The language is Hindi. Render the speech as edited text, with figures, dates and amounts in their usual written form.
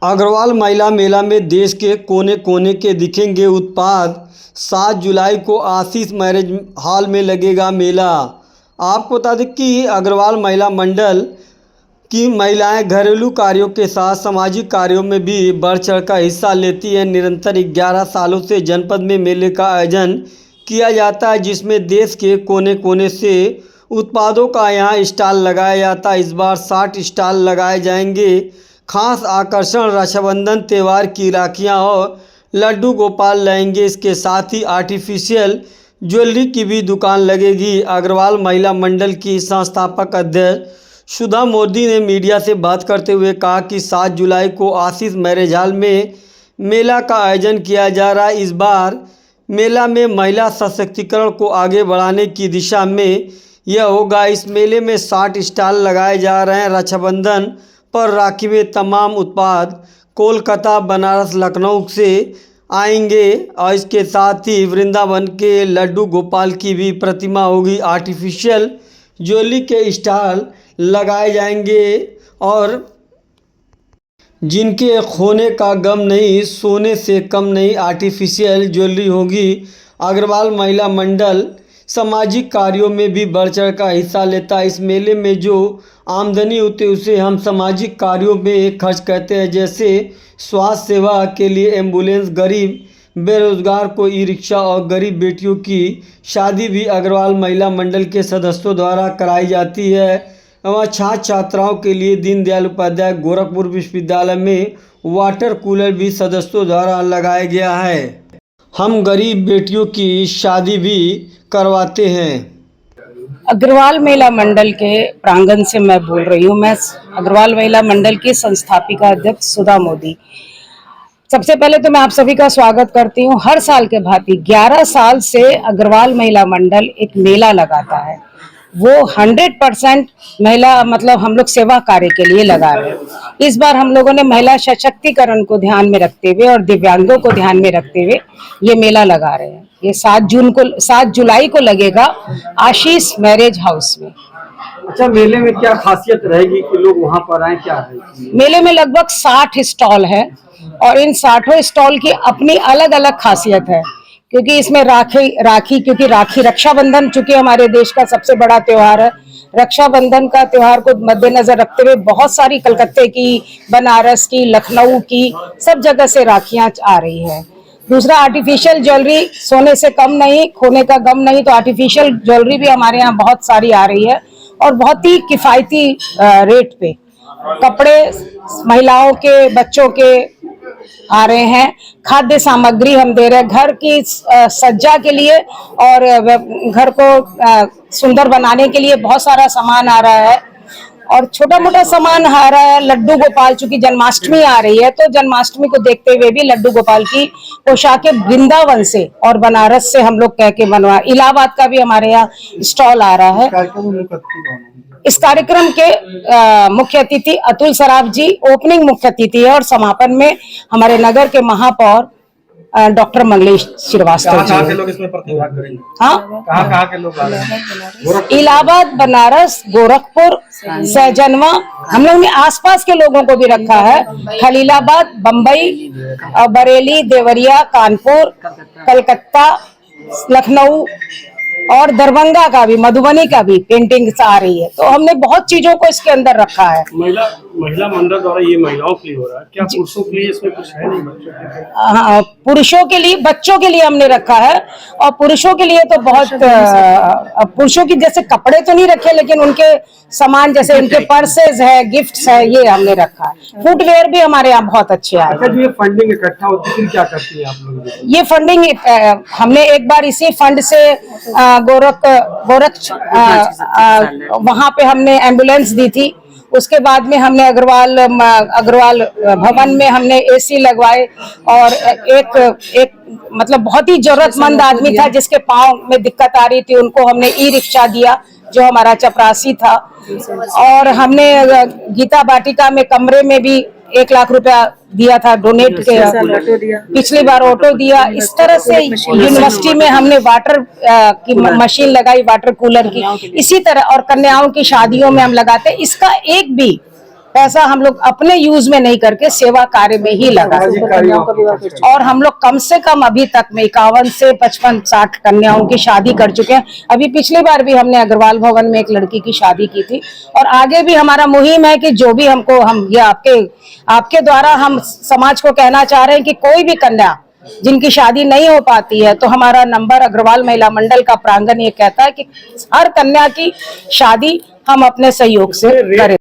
अग्रवाल महिला मेला में देश के कोने कोने के दिखेंगे उत्पाद। 7 जुलाई को आशीष मैरिज हॉल में लगेगा मेला। आपको बता दें कि अग्रवाल महिला मंडल की महिलाएं घरेलू कार्यों के साथ सामाजिक कार्यों में भी बढ़ चढ़ कर हिस्सा लेती हैं। निरंतर 11 सालों से जनपद में मेले का आयोजन किया जाता है, जिसमें देश के कोने कोने से उत्पादों का यहां स्टॉल लगाया जाता है। इस बार 60 स्टॉल लगाए जाएंगे। खास आकर्षण रक्षाबंधन त्यौहार की राखियां और लड्डू गोपाल लाएंगे। इसके साथ ही आर्टिफिशियल ज्वेलरी की भी दुकान लगेगी। अग्रवाल महिला मंडल की संस्थापक अध्यक्ष सुधा मोदी ने मीडिया से बात करते हुए कहा कि 7 जुलाई को आशीष मैरिज हॉल में मेला का आयोजन किया जा रहा है। इस बार मेला में महिला सशक्तिकरण को आगे बढ़ाने की दिशा में यह होगा। इस मेले में 60 स्टॉल लगाए जा रहे हैं। रक्षाबंधन पर राखी में तमाम उत्पाद कोलकाता, बनारस, लखनऊ से आएंगे और इसके साथ ही वृंदावन के लड्डू गोपाल की भी प्रतिमा होगी। आर्टिफिशियल ज्वेलरी के स्टॉल लगाए जाएंगे और जिनके खोने का गम नहीं, सोने से कम नहीं, आर्टिफिशियल ज्वेलरी होगी। अग्रवाल महिला मंडल सामाजिक कार्यों में भी बढ़ चढ़ का हिस्सा लेता है। इस मेले में जो आमदनी होती है उसे हम सामाजिक कार्यों में खर्च करते हैं, जैसे स्वास्थ्य सेवा के लिए एम्बुलेंस, गरीब बेरोजगार को ई रिक्शा और गरीब बेटियों की शादी भी अग्रवाल महिला मंडल के सदस्यों द्वारा कराई जाती है। वहाँ छात्र छात्राओं के लिए दीनदयाल उपाध्याय गोरखपुर विश्वविद्यालय में वाटर कूलर भी सदस्यों द्वारा लगाया गया है। हम गरीब बेटियों की शादी भी करवाते हैं। अग्रवाल महिला मंडल के प्रांगण से मैं बोल रही हूँ। मैं अग्रवाल महिला मंडल की संस्थापिका अध्यक्ष सुधा मोदी। सबसे पहले तो मैं आप सभी का स्वागत करती हूँ। हर साल के भांति 11 साल से अग्रवाल महिला मंडल एक मेला लगाता है। वो 100% महिला हम लोग सेवा कार्य के लिए लगा रहे हैं। इस बार हम लोगों ने महिला सशक्तिकरण को ध्यान में रखते हुए और दिव्यांगों को ध्यान में रखते हुए ये मेला लगा रहे हैं। ये 7 जुलाई को लगेगा आशीष मैरिज हाउस में। अच्छा, मेले में क्या खासियत रहेगी कि लोग वहां पर आए, क्या है? मेले में लगभग 60 स्टॉल है और इन 60 स्टॉल की अपनी अलग अलग खासियत है, क्योंकि इसमें क्योंकि रक्षाबंधन चूंकि हमारे देश का सबसे बड़ा त्योहार है। रक्षाबंधन का त्योहार को मद्देनजर रखते हुए बहुत सारी कलकत्ते की, बनारस की, लखनऊ की, सब जगह से राखियां आ रही है। दूसरा, आर्टिफिशियल ज्वेलरी, सोने से कम नहीं, खोने का गम नहीं, तो आर्टिफिशियल ज्वेलरी भी हमारे यहाँ बहुत सारी आ रही है और बहुत ही किफायती रेट पे। कपड़े महिलाओं के, बच्चों के आ रहे हैं। खाद्य सामग्री हम दे रहे हैं घर की सज्जा के लिए और घर को सुंदर बनाने के लिए बहुत सारा सामान आ रहा है और छोटा मोटा सामान आ रहा है। लड्डू गोपाल, चूंकि जन्माष्टमी आ रही है तो जन्माष्टमी को देखते हुए भी लड्डू गोपाल की पोशाकें वृंदावन से और बनारस से हम लोग कह के बनवा, इलाहाबाद का भी हमारे यहाँ स्टॉल आ रहा है। इस कार्यक्रम के मुख्य अतिथि अतुल सराफ जी ओपनिंग मुख्य अतिथि है और समापन में हमारे नगर के महापौर डॉक्टर मंगलेश श्रीवास्तव जी। के लोग इसमें प्रतिभाग करेंगे? हाँ, कहाँ के लोग आ रहे हैं? इलाहाबाद, बनारस, गोरखपुर, सहजनवा, हम लोग ने आसपास के लोगों को भी रखा है। खलीलाबाद, बम्बई, बरेली, देवरिया, कानपुर, कलकत्ता, लखनऊ और दरभंगा का भी, मधुबनी का भी पेंटिंग आ रही है। तो हमने बहुत चीजों को इसके अंदर रखा है। महिला मंडल द्वारा ये महिलाओं के लिए हो रहा है, क्या पुरुषों के लिए इसमें कुछ है? नहीं, हाँ, पुरुषों के लिए, बच्चों के लिए हमने रखा है और पुरुषों के लिए तो बहुत पुरुषों की जैसे कपड़े तो नहीं रखे, लेकिन उनके सामान जैसे उनके पर्सेज है, गिफ्ट्स है, ये हमने रखा है। फुटवेयर भी हमारे यहाँ बहुत अच्छे आए। ये फंडिंग इकट्ठा होती है, क्या करती है आप लोग? ये फंडिंग हमने एक बार इसी फंड से गोरख वहां पे हमने एम्बुलेंस दी थी। उसके बाद में हमने अग्रवाल भवन में हमने एसी लगवाए और एक बहुत ही जरूरतमंद आदमी था जिसके पाँव में दिक्कत आ रही थी, उनको हमने ई रिक्शा दिया जो हमारा चपरासी था। और हमने गीता बाटिका में कमरे में भी 1 लाख रुपया दिया था, डोनेट किया। पिछली बार ऑटो दिया। इस तरह से यूनिवर्सिटी में हमने वाटर की मशीन लगाई, वाटर कूलर की। इसी तरह और कन्याओं की शादियों में हम लगाते। इसका एक भी पैसा हम लोग अपने यूज में नहीं करके सेवा कार्य में ही लगा। और हम लोग कम से कम अभी तक में 51 से 55-60 कन्याओं की शादी कर चुके हैं। अभी पिछली बार भी हमने अग्रवाल भवन में एक लड़की की शादी की थी, और आगे भी हमारा मुहिम है कि जो भी हमको हम ये आपके द्वारा हम समाज को कहना चाह रहे हैं कि कोई भी कन्या जिनकी शादी नहीं हो पाती है, तो हमारा नंबर अग्रवाल महिला मंडल का प्रांगण ये कहता है कि हर कन्या की शादी हम अपने सहयोग से करें।